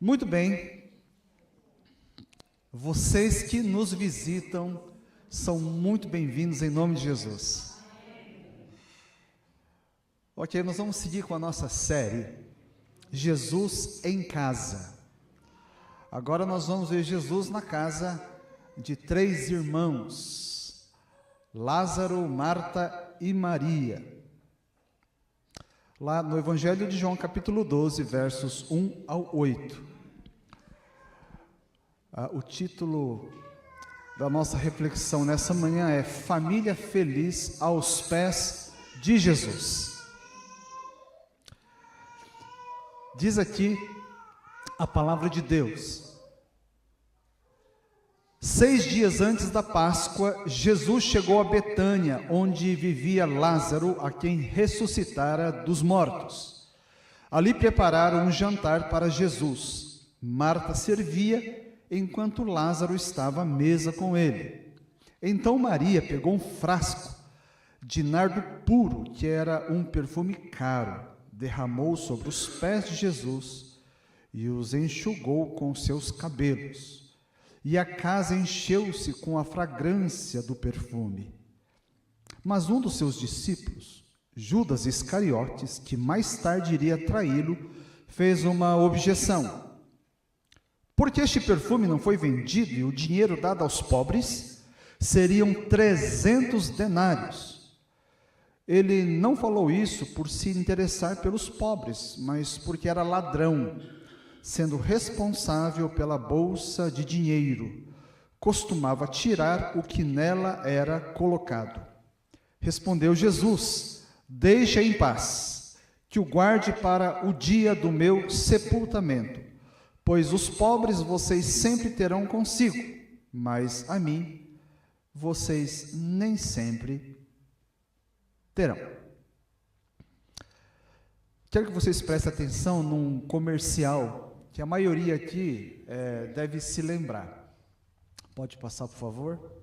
Muito bem, vocês que nos visitam são muito bem-vindos em nome de Jesus. Ok, nós vamos seguir com a nossa série Jesus em Casa. Agora nós vamos ver Jesus na casa de três irmãos, Lázaro, Marta e Maria. Lá no Evangelho de João, capítulo 12, versos 1 ao 8. O título da nossa reflexão nessa manhã é Família Feliz aos Pés de Jesus. Diz aqui a palavra de Deus: 6 dias antes da Páscoa, Jesus chegou a Betânia, onde vivia Lázaro, a quem ressuscitara dos mortos. Ali prepararam um jantar para Jesus. Marta servia, enquanto Lázaro estava à mesa com ele. Então Maria pegou um frasco de nardo puro, que era um perfume caro, derramou sobre os pés de Jesus e os enxugou com seus cabelos. E a casa encheu-se com a fragrância do perfume. Mas um dos seus discípulos, Judas Iscariotes, que mais tarde iria traí-lo, fez uma objeção. Porque este perfume não foi vendido e o dinheiro dado aos pobres? Seriam 300 denários. Ele não falou isso por se interessar pelos pobres, mas porque era ladrão, sendo responsável pela bolsa de dinheiro. Costumava tirar o que nela era colocado. Respondeu Jesus: deixa em paz, que o guarde para o dia do meu sepultamento. Pois os pobres vocês sempre terão consigo, mas a mim vocês nem sempre terão. Quero que vocês prestem atenção num comercial que a maioria aqui deve se lembrar. Pode passar, por favor?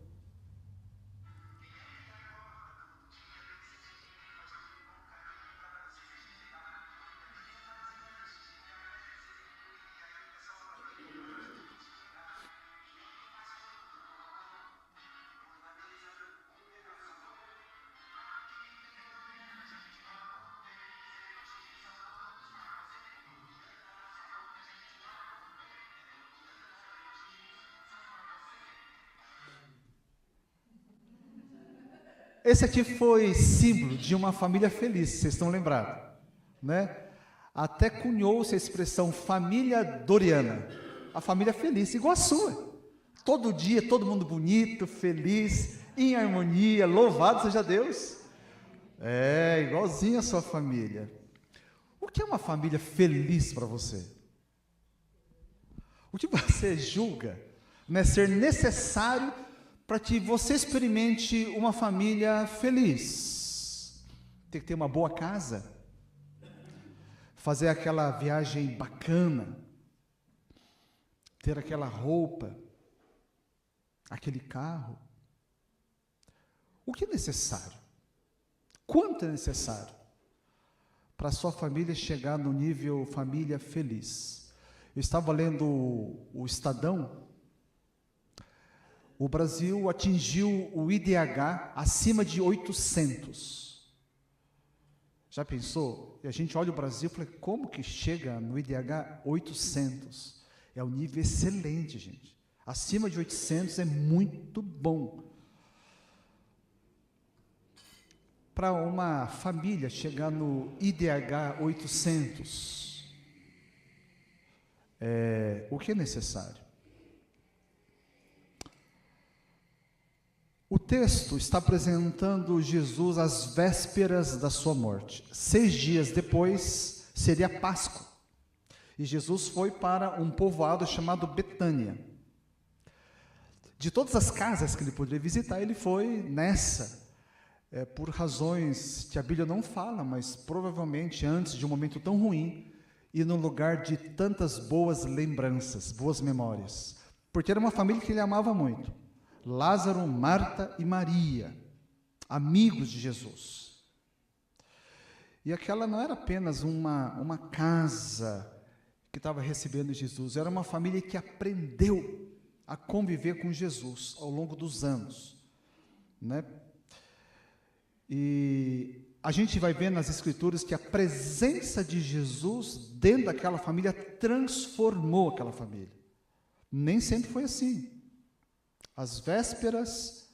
Esse aqui foi símbolo de uma família feliz, vocês estão lembrados, né? Até cunhou-se a expressão família Doriana, a família feliz, igual a sua. Todo dia, todo mundo bonito, feliz, em harmonia, louvado seja Deus. Igualzinho a sua família. O que é uma família feliz para você? O que você julga, né, ser necessário para que você experimente uma família feliz? Tem que ter uma boa casa, fazer aquela viagem bacana, ter aquela roupa, aquele carro. O que é necessário? Quanto é necessário para a sua família chegar no nível família feliz? Eu estava lendo o Estadão. O Brasil atingiu o IDH acima de 800. Já pensou? E a gente olha o Brasil e fala, como que chega no IDH 800? É um nível excelente, gente. Acima de 800 é muito bom. Para uma família chegar no IDH 800, o que é necessário? O texto está apresentando Jesus às vésperas da sua morte. 6 dias depois seria Páscoa. E Jesus foi para um povoado chamado Betânia. De todas as casas que ele poderia visitar, ele foi nessa, por razões que a Bíblia não fala, mas provavelmente antes de um momento tão ruim e num lugar de tantas boas lembranças, boas memórias. Porque era uma família que ele amava muito. Lázaro, Marta e Maria, amigos de Jesus. E aquela não era apenas uma casa que estava recebendo Jesus. Era uma família que aprendeu a conviver com Jesus ao longo dos anos, né? E a gente vai ver nas Escrituras que a presença de Jesus dentro daquela família transformou aquela família. Nem sempre foi assim. Às vésperas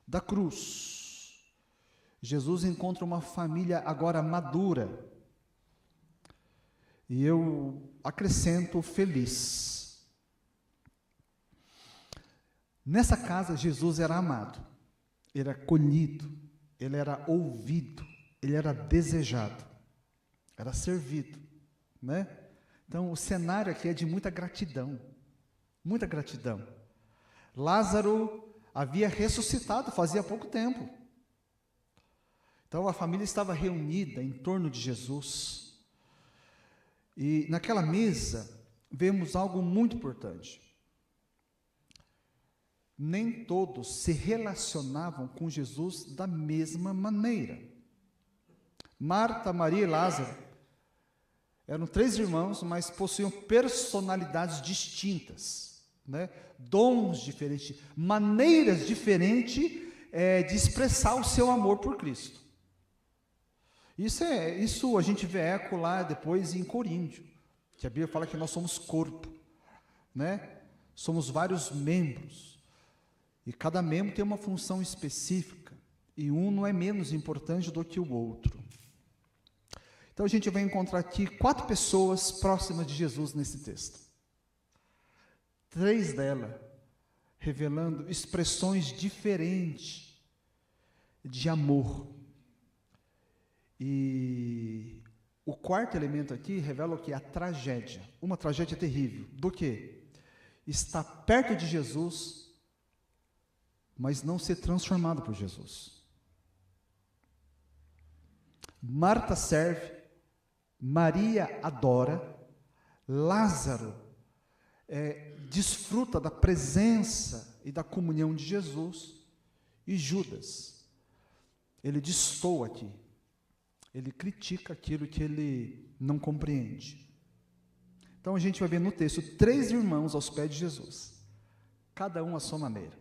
da cruz, Jesus encontra uma família agora madura. E eu acrescento feliz. Nessa casa, Jesus era amado, ele era acolhido, ele era ouvido, ele era desejado, era servido, né? Então, o cenário aqui é de muita gratidão, muita gratidão. Lázaro havia ressuscitado fazia pouco tempo. Então, a família estava reunida em torno de Jesus. E naquela mesa, vemos algo muito importante. Nem todos se relacionavam com Jesus da mesma maneira. Marta, Maria e Lázaro eram 3 irmãos, mas possuíam personalidades distintas, né? Dons diferentes, maneiras diferentes de expressar o seu amor por Cristo. Isso a gente vê eco lá depois em Coríntio, que a Bíblia fala que nós somos corpo, né? Somos vários membros, e cada membro tem uma função específica, e um não é menos importante do que o outro. Então a gente vai encontrar aqui 4 pessoas próximas de Jesus nesse texto. 3 delas revelando expressões diferentes de amor. E o 4º elemento aqui revela o que? A tragédia. Uma tragédia terrível. Do quê? Está perto de Jesus, mas não ser transformado por Jesus. Marta serve, Maria adora, Lázaro desfruta da presença e da comunhão de Jesus, e Judas, ele destoa aqui, ele critica aquilo que ele não compreende. Então a gente vai ver no texto 3 irmãos aos pés de Jesus, cada um à sua maneira.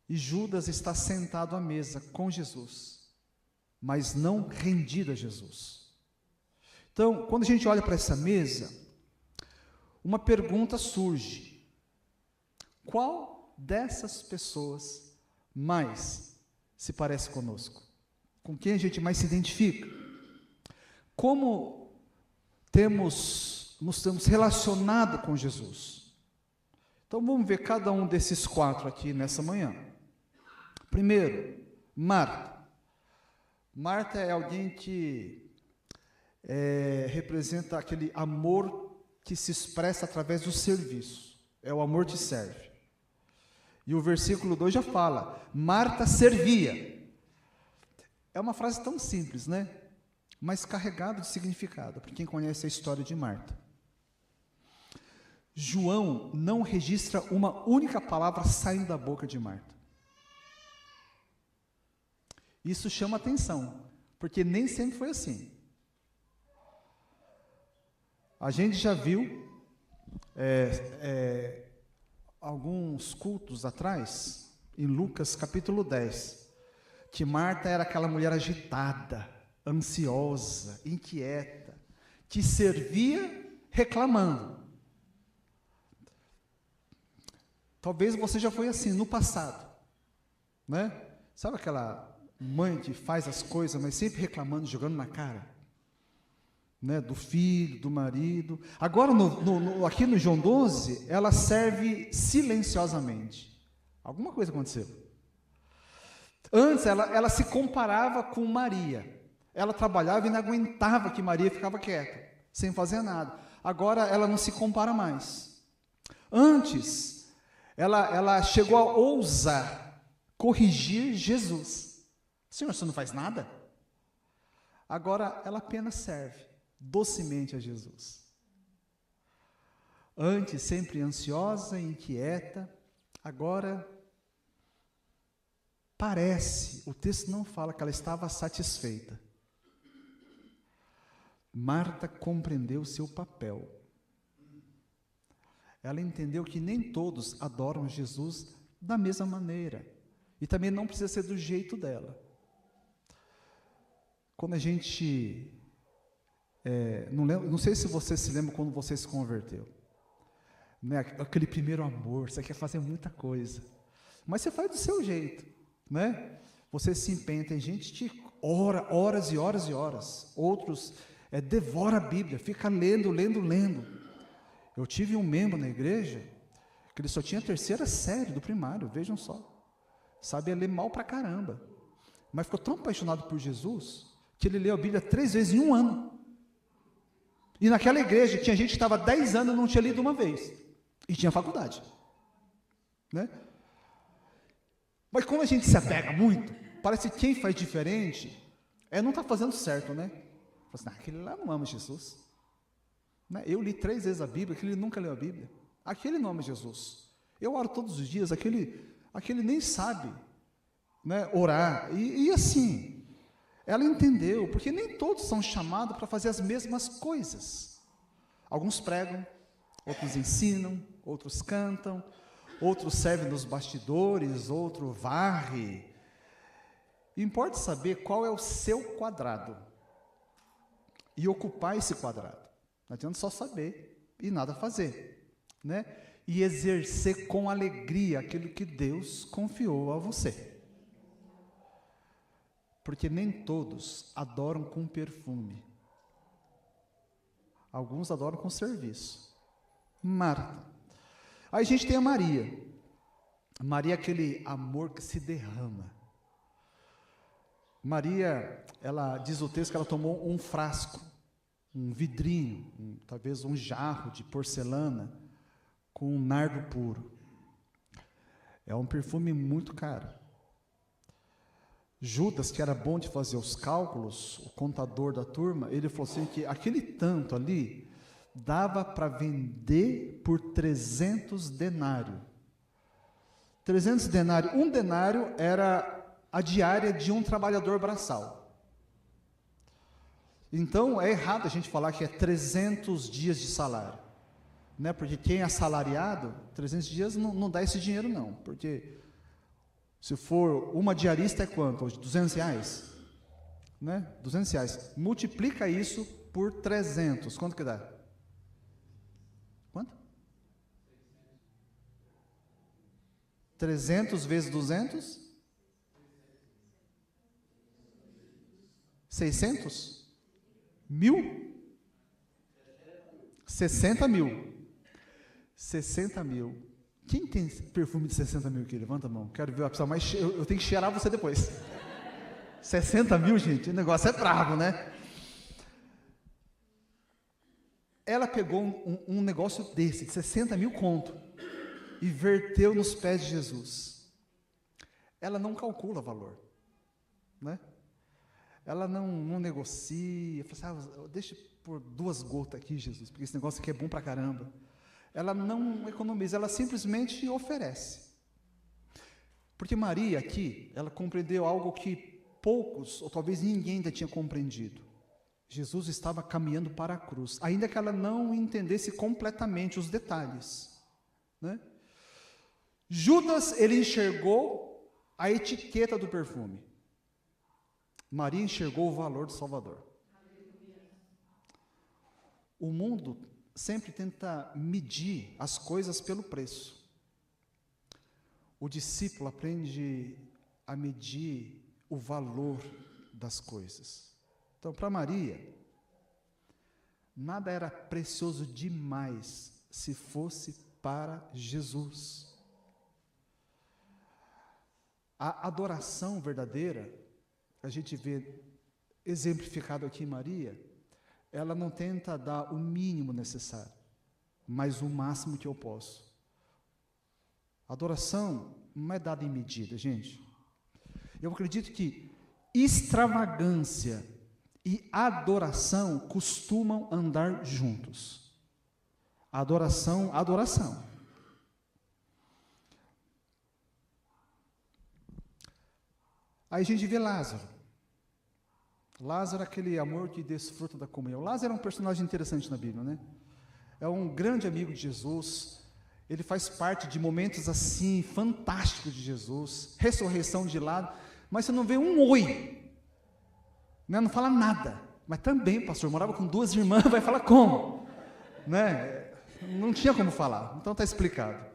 E Judas está sentado à mesa com Jesus, mas não rendido a Jesus. Então, quando a gente olha para essa mesa, uma pergunta surge: qual dessas pessoas mais se parece conosco? Com quem a gente mais se identifica? Como nos temos relacionado com Jesus? Então vamos ver cada um desses 4 aqui nessa manhã. Primeiro, Marta. Marta é alguém que representa aquele amor que se expressa através do serviço. É o amor que serve. E o versículo 2 já fala: Marta servia. É uma frase tão simples, né? Mas carregada de significado, para quem conhece a história de Marta. João não registra uma única palavra saindo da boca de Marta. Isso chama atenção, porque nem sempre foi assim. A gente já viu, alguns cultos atrás, em Lucas capítulo 10, que Marta era aquela mulher agitada, ansiosa, inquieta, que servia reclamando. Talvez você já foi assim no passado, né? Sabe aquela mãe que faz as coisas, mas sempre reclamando, jogando na cara, né? Do filho, do marido. Agora, aqui no João 12, ela serve silenciosamente. Alguma coisa aconteceu. Antes, ela se comparava com Maria. Ela trabalhava e não aguentava que Maria ficava quieta, sem fazer nada. Agora, ela não se compara mais. Antes, ela chegou a ousar corrigir Jesus. Senhor, você não faz nada? Agora, ela apenas serve docemente a Jesus. Antes, sempre ansiosa, inquieta. Agora, parece, o texto não fala que ela estava satisfeita. Marta compreendeu o seu papel. Ela entendeu que nem todos adoram Jesus da mesma maneira. E também não precisa ser do jeito dela. Quando a gente... não sei se você se lembra quando você se converteu. Né? Aquele primeiro amor, você quer fazer muita coisa. Mas você faz do seu jeito. Né? Você se empenha. Tem gente que ora, horas e horas e horas. Outros devora a Bíblia, fica lendo. Eu tive um membro na igreja que ele só tinha a 3ª série do primário, vejam só. Sabia ler mal pra caramba. Mas ficou tão apaixonado por Jesus que ele leu a Bíblia 3 vezes em um ano. E naquela igreja tinha gente que estava 10 anos e não tinha lido uma vez. E tinha faculdade. Né? Mas como a gente se apega muito, parece que quem faz diferente não está fazendo certo, né? Assim, aquele lá não ama Jesus. Né? Eu li 3 vezes a Bíblia, aquele nunca leu a Bíblia. Aquele não ama Jesus. Eu oro todos os dias, aquele nem sabe, né, orar. E assim, ela entendeu, porque nem todos são chamados para fazer as mesmas coisas. Alguns pregam, outros ensinam, outros cantam, outros servem nos bastidores, outro varre. Importa saber qual é o seu quadrado e ocupar esse quadrado. Não adianta só saber e nada fazer, né? E exercer com alegria aquilo que Deus confiou a você. Porque nem todos adoram com perfume. Alguns adoram com serviço. Marta. Aí a gente tem a Maria. Maria é aquele amor que se derrama. Maria, ela diz o texto que ela tomou um frasco, um vidrinho, talvez um jarro de porcelana, com um nardo puro. É um perfume muito caro. Judas, que era bom de fazer os cálculos, o contador da turma, ele falou assim que aquele tanto ali dava para vender por 300 denários. 300 denários. Um denário era a diária de um trabalhador braçal. Então, é errado a gente falar que é 300 dias de salário. Né? Porque quem é assalariado, 300 dias não dá esse dinheiro não. Porque se for uma diarista é quanto? Hoje, R$200? Né? R$200. Multiplica isso por 300. Quanto que dá? Quanto? 300 vezes 200? 600? 1.000? 60 mil. 60 mil. Quem tem perfume de 60 mil aqui? Levanta a mão. Quero ver a pessoa mais. Eu tenho que cheirar você depois. 60 mil, gente, o negócio é bravo, né? Ela pegou um negócio desse, de 60 mil conto, e verteu nos pés de Jesus. Ela não calcula valor, né? Ela não negocia, fala assim, deixa por 2 gotas aqui, Jesus, porque esse negócio aqui é bom pra caramba. Ela não economiza, ela simplesmente oferece. Porque Maria aqui, ela compreendeu algo que poucos, ou talvez ninguém ainda tinha compreendido. Jesus estava caminhando para a cruz, ainda que ela não entendesse completamente os detalhes, né? Judas, ele enxergou a etiqueta do perfume. Maria enxergou o valor do Salvador. O mundo sempre tenta medir as coisas pelo preço. O discípulo aprende a medir o valor das coisas. Então, para Maria, nada era precioso demais se fosse para Jesus. A adoração verdadeira, a gente vê exemplificado aqui em Maria, ela não tenta dar o mínimo necessário, mas o máximo que eu posso. A adoração não é dada em medida, gente. Eu acredito que extravagância e adoração costumam andar juntos. Adoração. Aí a gente vê Lázaro. Lázaro é aquele amor que desfruta da comunhão. Lázaro é um personagem interessante na Bíblia, né? É um grande amigo de Jesus. Ele faz parte de momentos assim, fantásticos de Jesus. Ressurreição de Lázaro. Mas você não vê um oi. Né? Não fala nada. Mas também, pastor, morava com 2 irmãs, vai falar como? Né? Não tinha como falar. Então está explicado.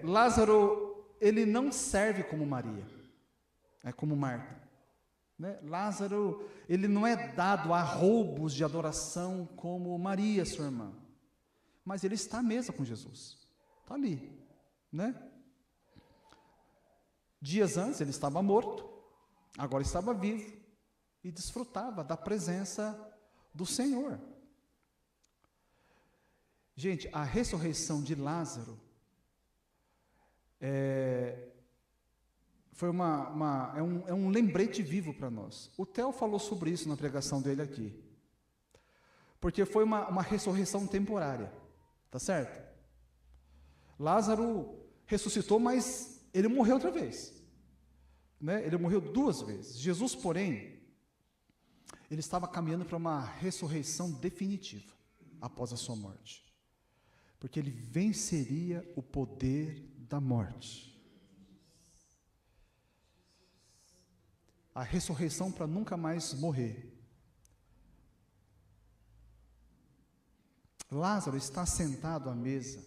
Lázaro, ele não serve como Maria. É como Marta. Né? Lázaro, ele não é dado a roubos de adoração como Maria, sua irmã. Mas ele está à mesa com Jesus. Está ali. Né? Dias antes ele estava morto, agora estava vivo e desfrutava da presença do Senhor. Gente, a ressurreição de Lázaro foi um lembrete vivo para nós. O Theo falou sobre isso na pregação dele aqui. Porque foi uma ressurreição temporária. Tá certo? Lázaro ressuscitou, mas ele morreu outra vez. Né? Ele morreu 2 vezes. Jesus, porém, ele estava caminhando para uma ressurreição definitiva após a sua morte. Porque ele venceria o poder da morte. A ressurreição para nunca mais morrer. Lázaro está sentado à mesa.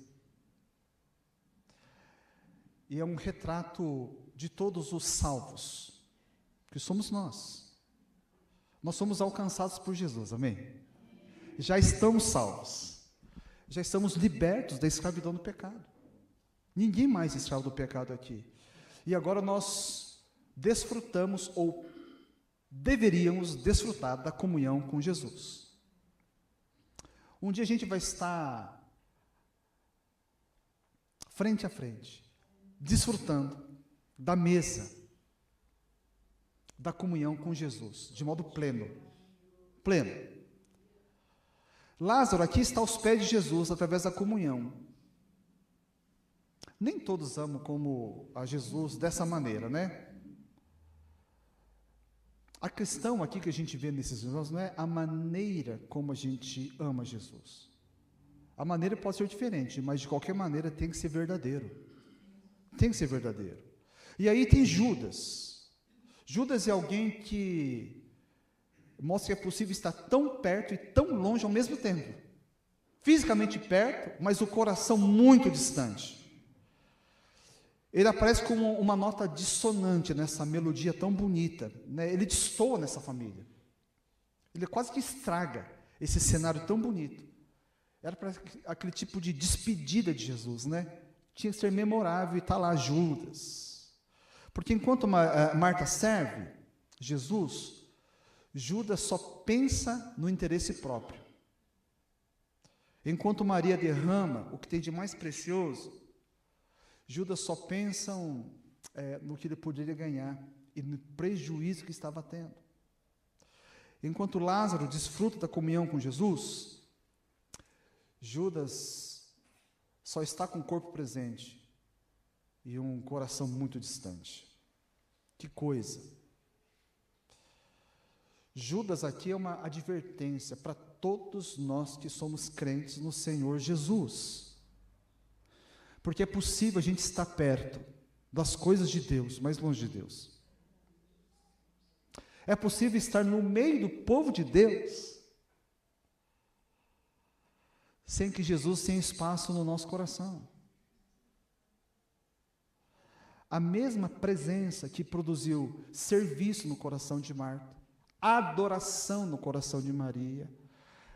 E é um retrato de todos os salvos, que somos nós. Nós somos alcançados por Jesus, amém? Já estamos salvos. Já estamos libertos da escravidão do pecado. Ninguém mais é escravo do pecado aqui. E agora nós desfrutamos, ou deveríamos desfrutar da comunhão com Jesus. Um dia a gente vai estar frente a frente, desfrutando da mesa, da comunhão com Jesus, de modo pleno. Pleno. Lázaro aqui está aos pés de Jesus, através da comunhão. Nem todos amam como a Jesus dessa maneira, né? A questão aqui que a gente vê nesses irmãos não é a maneira como a gente ama Jesus. A maneira pode ser diferente, mas de qualquer maneira tem que ser verdadeiro. Tem que ser verdadeiro. E aí tem Judas. Judas é alguém que mostra que é possível estar tão perto e tão longe ao mesmo tempo. Fisicamente perto, mas o coração muito distante. Ele aparece como uma nota dissonante nessa melodia tão bonita, né? Ele destoa nessa família. Ele quase que estraga esse cenário tão bonito. Era para aquele tipo de despedida de Jesus, né? Tinha que ser memorável e está lá Judas. Porque enquanto Marta serve Jesus, Judas só pensa no interesse próprio. Enquanto Maria derrama o que tem de mais precioso, Judas só pensa no que ele poderia ganhar e no prejuízo que estava tendo. Enquanto Lázaro desfruta da comunhão com Jesus, Judas só está com o corpo presente e um coração muito distante. Que coisa! Judas aqui é uma advertência para todos nós que somos crentes no Senhor Jesus. Porque é possível a gente estar perto das coisas de Deus, mas longe de Deus. É possível estar no meio do povo de Deus, sem que Jesus tenha espaço no nosso coração. A mesma presença que produziu serviço no coração de Marta, adoração no coração de Maria,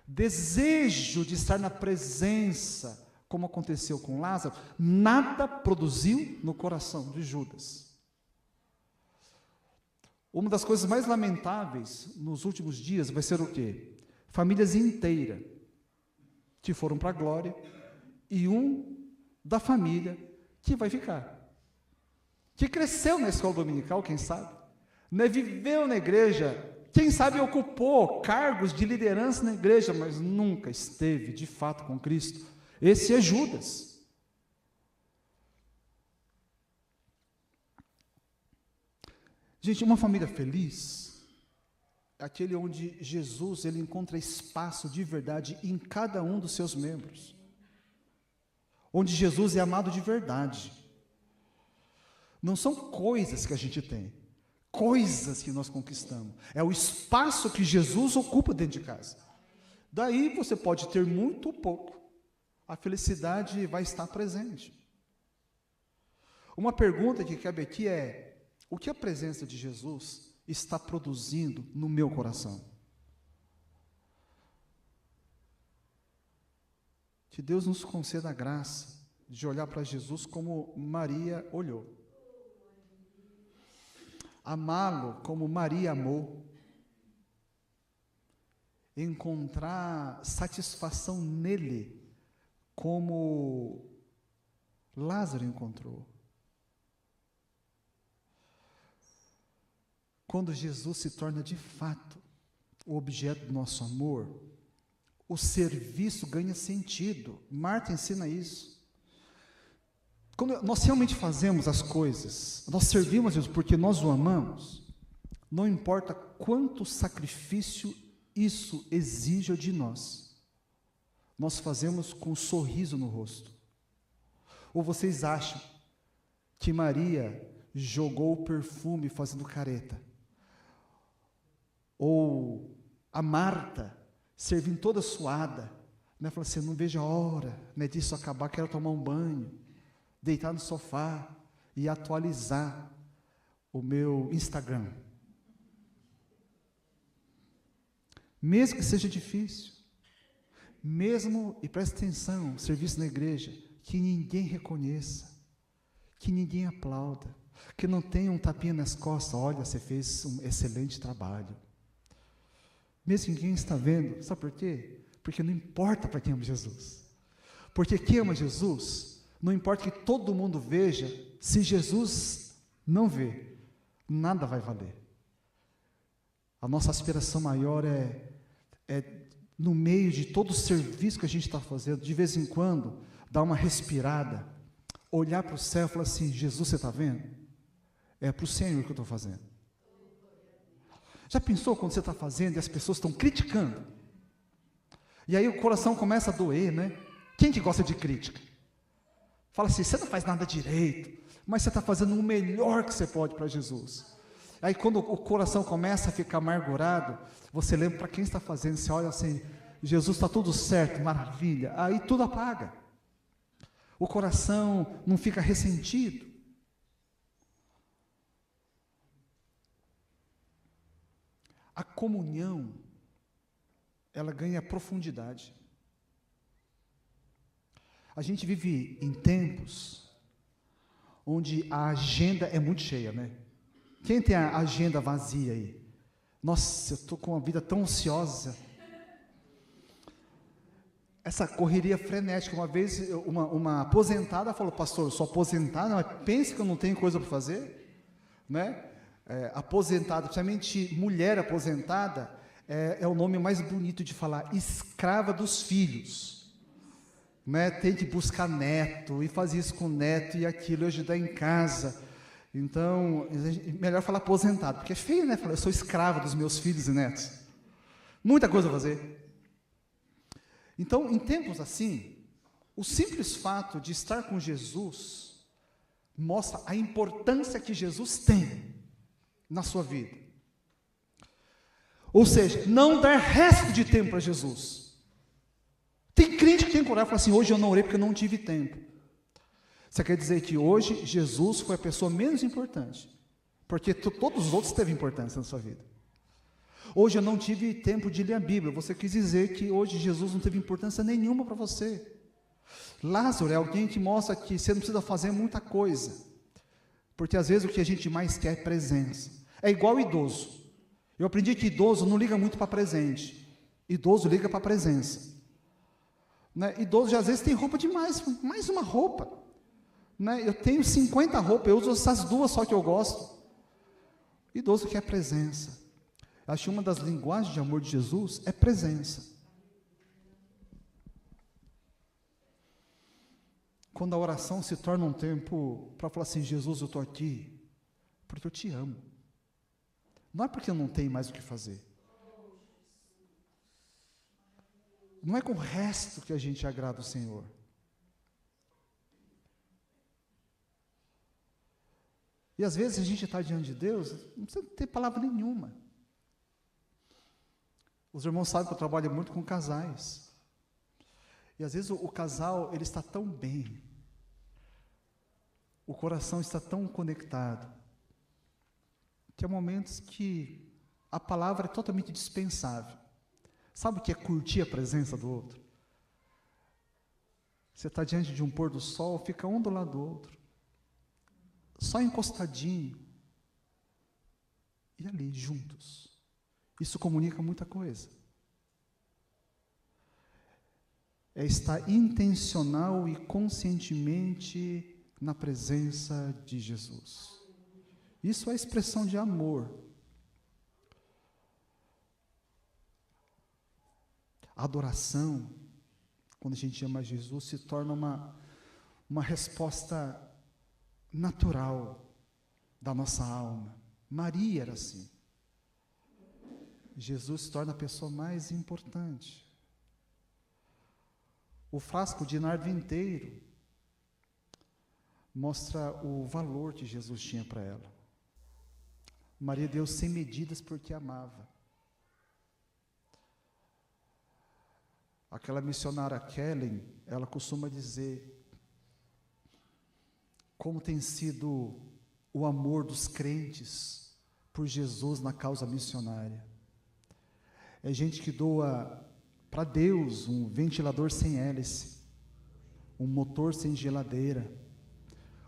desejo de estar na presença, como aconteceu com Lázaro, nada produziu no coração de Judas. Uma das coisas mais lamentáveis nos últimos dias vai ser o quê? Famílias inteiras que foram para a glória e um da família que vai ficar. Que cresceu na escola dominical, quem sabe? Né? Viveu na igreja, quem sabe ocupou cargos de liderança na igreja, mas nunca esteve de fato com Cristo. Esse é Judas. Gente, uma família feliz é aquele onde Jesus ele encontra espaço de verdade em cada um dos seus membros. Onde Jesus é amado de verdade. Não são coisas que a gente tem, coisas que nós conquistamos. É o espaço que Jesus ocupa dentro de casa. Daí você pode ter muito ou pouco. A felicidade vai estar presente. Uma pergunta que cabe aqui é: o que a presença de Jesus está produzindo no meu coração? Que Deus nos conceda a graça de olhar para Jesus como Maria olhou. Amá-lo como Maria amou. Encontrar satisfação nele como Lázaro encontrou. Quando Jesus se torna de fato o objeto do nosso amor, o serviço ganha sentido. Marta ensina isso. Quando nós realmente fazemos as coisas, nós servimos a Jesus porque nós o amamos, não importa quanto sacrifício isso exige de nós, nós fazemos com um sorriso no rosto. Ou vocês acham que Maria jogou o perfume fazendo careta? Ou a Marta, servindo toda suada, né, falou assim: não vejo a hora, né, disso acabar, quero tomar um banho, deitar no sofá e atualizar o meu Instagram. Mesmo que seja difícil, mesmo, e preste atenção, serviço na igreja, que ninguém reconheça, que ninguém aplauda, que não tenha um tapinha nas costas: olha, você fez um excelente trabalho. Mesmo que ninguém está vendo, sabe por quê? Porque não importa para quem ama Jesus. Porque quem ama Jesus, não importa que todo mundo veja, se Jesus não vê, nada vai valer. A nossa aspiração maior é no meio de todo o serviço que a gente está fazendo, de vez em quando, dar uma respirada, olhar para o céu e falar assim: Jesus, você está vendo? É para o Senhor que eu estou fazendo. Já pensou quando você está fazendo e as pessoas estão criticando? E aí o coração começa a doer, né? Quem que gosta de crítica? Fala assim: você não faz nada direito, mas você está fazendo o melhor que você pode para Jesus. Aí quando o coração começa a ficar amargurado, você lembra para quem está fazendo, você olha assim: Jesus, está tudo certo, maravilha. Aí tudo apaga. O coração não fica ressentido. A comunhão, ela ganha profundidade. A gente vive em tempos onde a agenda é muito cheia, né? Quem tem a agenda vazia aí? Nossa, eu estou com uma vida tão ansiosa. Essa correria frenética. Uma vez, uma aposentada falou: pastor, eu sou aposentada, mas pensa que eu não tenho coisa para fazer? Né? Aposentada, principalmente mulher aposentada, é o nome mais bonito de falar, escrava dos filhos, né? Tem que buscar neto, e fazer isso com neto e aquilo, e ajudar em casa. Então, melhor falar aposentado, porque é feio, né? Falar: eu sou escrava dos meus filhos e netos. Muita coisa a fazer. Então, em tempos assim, o simples fato de estar com Jesus mostra a importância que Jesus tem na sua vida. Ou seja, não dar resto de tempo para Jesus. Tem crente que tem coragem e fala assim: hoje eu não orei porque eu não tive tempo. Você quer dizer que hoje Jesus foi a pessoa menos importante, porque todos os outros teve importância na sua vida. Hoje eu não tive tempo de ler a Bíblia. Você quis dizer que hoje Jesus não teve importância nenhuma para você. Lázaro é alguém que mostra que você não precisa fazer muita coisa, porque às vezes o que a gente mais quer é presença. É igual idoso. Eu aprendi que idoso não liga muito para presente, idoso liga para presença, né? Idoso já às vezes tem roupa demais, mais uma roupa, né? Eu tenho 50 roupas, eu uso essas duas só que eu gosto. Idoso quer presença. Acho que uma das linguagens de amor de Jesus é presença. Quando a oração se torna um tempo para falar assim: Jesus, eu estou aqui porque eu te amo. Não é porque eu não tenho mais o que fazer. Não é com o resto que a gente agrada o Senhor. E às vezes a gente está diante de Deus, não precisa ter palavra nenhuma. Os irmãos sabem que eu trabalho muito com casais. E às vezes o casal, ele está tão bem, o coração está tão conectado, que há momentos que a palavra é totalmente dispensável. Sabe o que é curtir a presença do outro? Você está diante de um pôr do sol, fica um do lado do outro, só encostadinho, e ali, juntos. Isso comunica muita coisa. É estar intencional e conscientemente na presença de Jesus. Isso é expressão de amor. A adoração, quando a gente ama Jesus, se torna uma resposta natural da nossa alma. Maria era assim. Jesus se torna a pessoa mais importante. O frasco de nardo inteiro mostra o valor que Jesus tinha para ela. Maria deu sem medidas porque amava. Aquela missionária Kellen, ela costuma dizer como tem sido o amor dos crentes por Jesus na causa missionária. É gente que doa para Deus um ventilador sem hélice, um motor sem geladeira,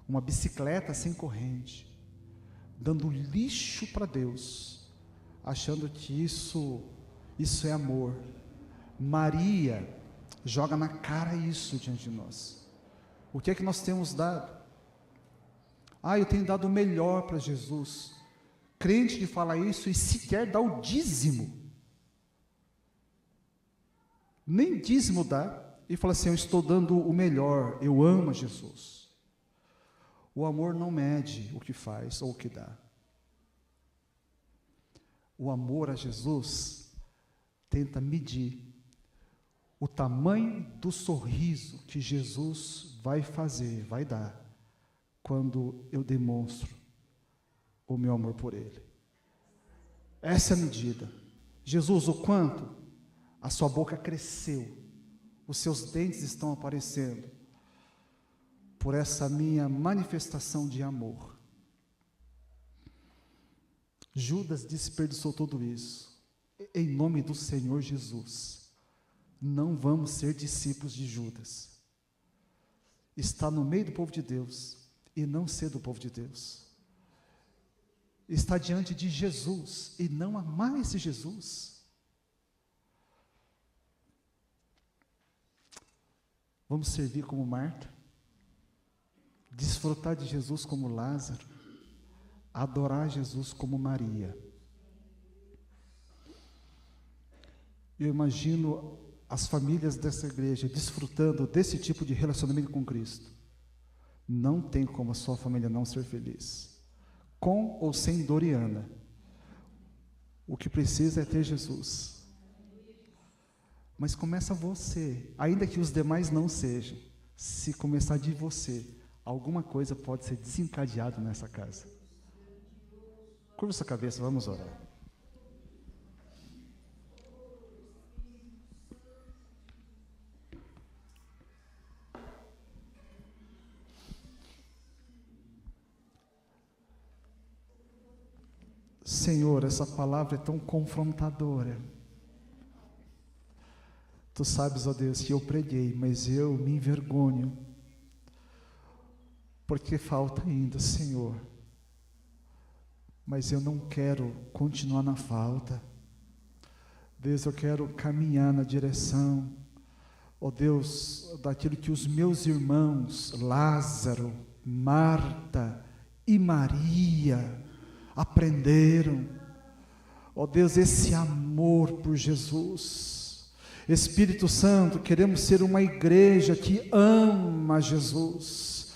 uma bicicleta sem corrente, dando lixo para Deus, achando que isso é amor. Maria joga na cara isso diante de nós. O que é que nós temos dado? Eu tenho dado o melhor para Jesus. Crente que fala isso e sequer dá o dízimo. Nem dízimo dá, e fala assim, eu estou dando o melhor, eu amo a Jesus. O amor não mede o que faz ou o que dá. O amor a Jesus tenta medir o tamanho do sorriso que Jesus vai fazer, vai dar, quando eu demonstro o meu amor por Ele. Essa é a medida. Jesus, o quanto a sua boca cresceu, os seus dentes estão aparecendo, por essa minha manifestação de amor. Judas desperdiçou tudo isso. Em nome do Senhor Jesus, não vamos ser discípulos de Judas. Está no meio do povo de Deus e não ser do povo de Deus. Está diante de Jesus e não amar esse Jesus. Vamos servir como Marta, desfrutar de Jesus como Lázaro, adorar Jesus como Maria. Eu imagino as famílias dessa igreja desfrutando desse tipo de relacionamento com Cristo. Não tem como a sua família não ser feliz, com ou sem Doriana. O que precisa é ter Jesus. Mas começa você, ainda que os demais não sejam. Se começar de você, alguma coisa pode ser desencadeada nessa casa. Curva sua cabeça, vamos orar. Senhor, essa palavra é tão confrontadora. Tu sabes, ó Deus, que eu preguei, mas eu me envergonho, porque falta ainda, Senhor. Mas eu não quero continuar na falta. Deus, eu quero caminhar na direção, ó Deus, daquilo que os meus irmãos, Lázaro, Marta e Maria, aprenderam. Ó Deus, esse amor por Jesus. Espírito Santo, queremos ser uma igreja que ama Jesus.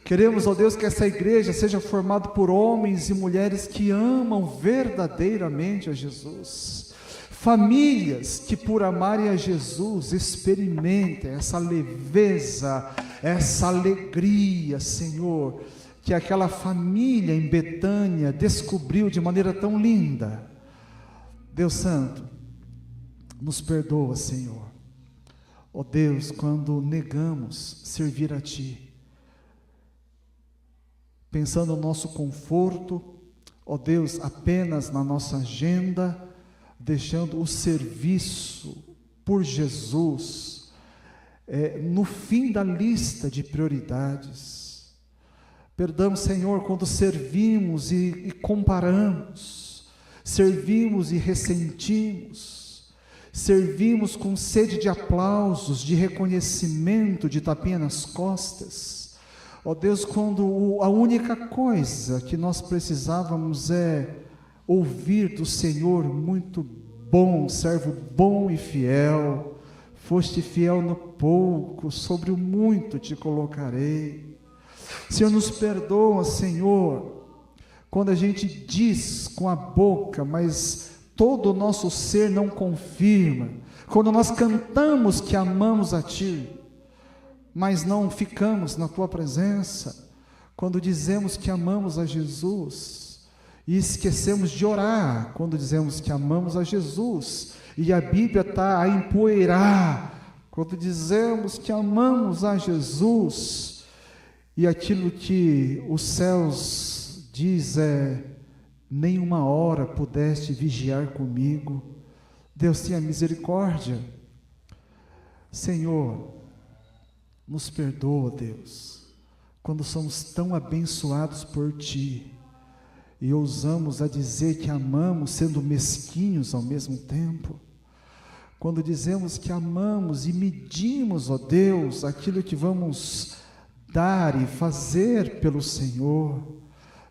Queremos, ó Deus, que essa igreja seja formada por homens e mulheres que amam verdadeiramente a Jesus. Famílias que, por amarem a Jesus, experimentem essa leveza, essa alegria, Senhor, que aquela família em Betânia descobriu de maneira tão linda. Deus Santo, nos perdoa, Senhor. Ó Deus, quando negamos servir a Ti, pensando no nosso conforto, ó Deus, apenas na nossa agenda, deixando o serviço por Jesus no fim da lista de prioridades. Perdão, Senhor, quando servimos e comparamos, servimos e ressentimos, servimos com sede de aplausos, de reconhecimento, de tapinha nas costas. Ó Deus, quando a única coisa que nós precisávamos é ouvir do Senhor: muito bom, servo bom e fiel, foste fiel no pouco, sobre o muito te colocarei. Senhor, nos perdoa, Senhor, quando a gente diz com a boca, mas todo o nosso ser não confirma, quando nós cantamos que amamos a Ti, mas não ficamos na Tua presença, quando dizemos que amamos a Jesus, e esquecemos de orar, quando dizemos que amamos a Jesus, e a Bíblia está a empoeirar, quando dizemos que amamos a Jesus, e aquilo que os céus diz nem uma hora pudeste vigiar comigo. Deus tenha misericórdia. Senhor, nos perdoa, Deus, quando somos tão abençoados por Ti, e ousamos a dizer que amamos, sendo mesquinhos ao mesmo tempo, quando dizemos que amamos e medimos, ó Deus, aquilo que vamos dar e fazer pelo Senhor.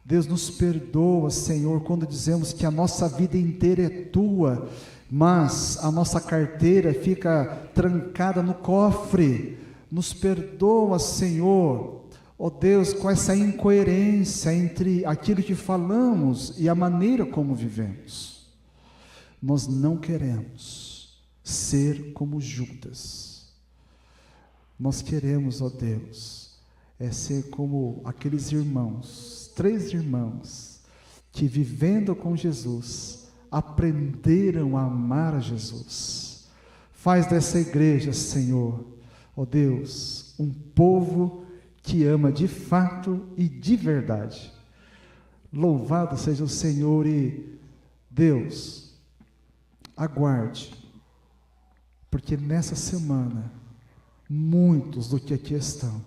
Deus, nos perdoa, Senhor, quando dizemos que a nossa vida inteira é Tua, mas a nossa carteira fica trancada no cofre. Nos perdoa, Senhor, ó Deus, com essa incoerência entre aquilo que falamos e a maneira como vivemos. Nós não queremos ser como Judas. Nós queremos, ó Deus, ser como aqueles irmãos, 3 irmãos, que vivendo com Jesus, aprenderam a amar a Jesus. Faz dessa igreja, Senhor, ó Deus, um povo que ama de fato e de verdade. Louvado seja o Senhor. E Deus, aguarde, porque nessa semana, muitos do que aqui estão,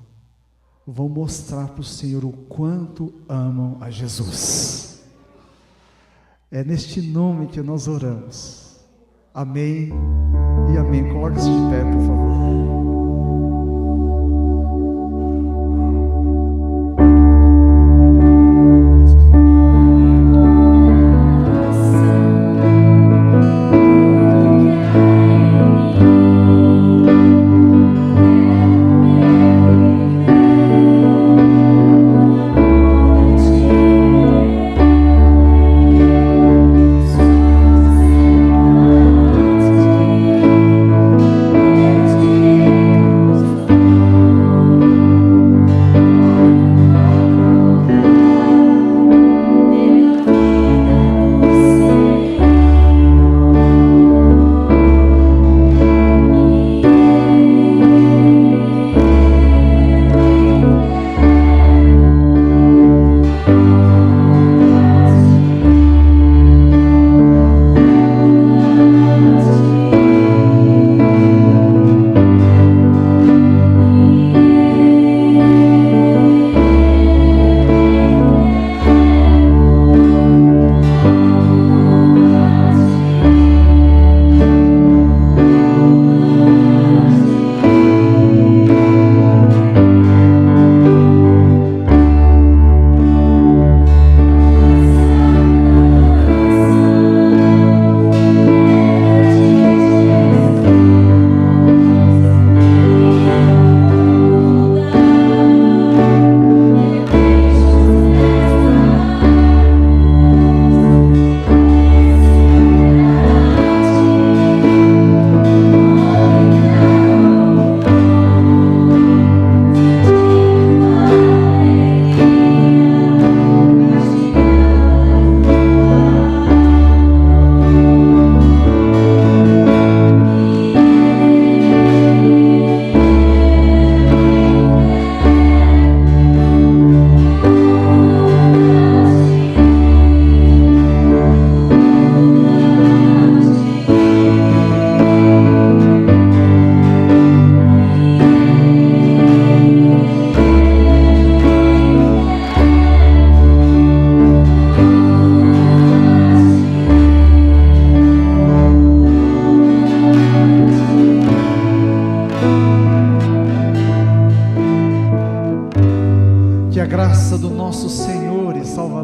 vão mostrar para o Senhor o quanto amam a Jesus. É neste nome que nós oramos. Amém e amém. Coloque-se de pé, por favor.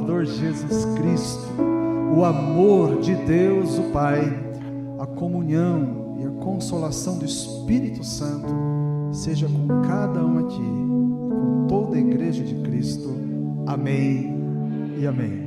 Salvador Jesus Cristo, o amor de Deus, o Pai, a comunhão e a consolação do Espírito Santo seja com cada um aqui, com toda a Igreja de Cristo. Amém e amém.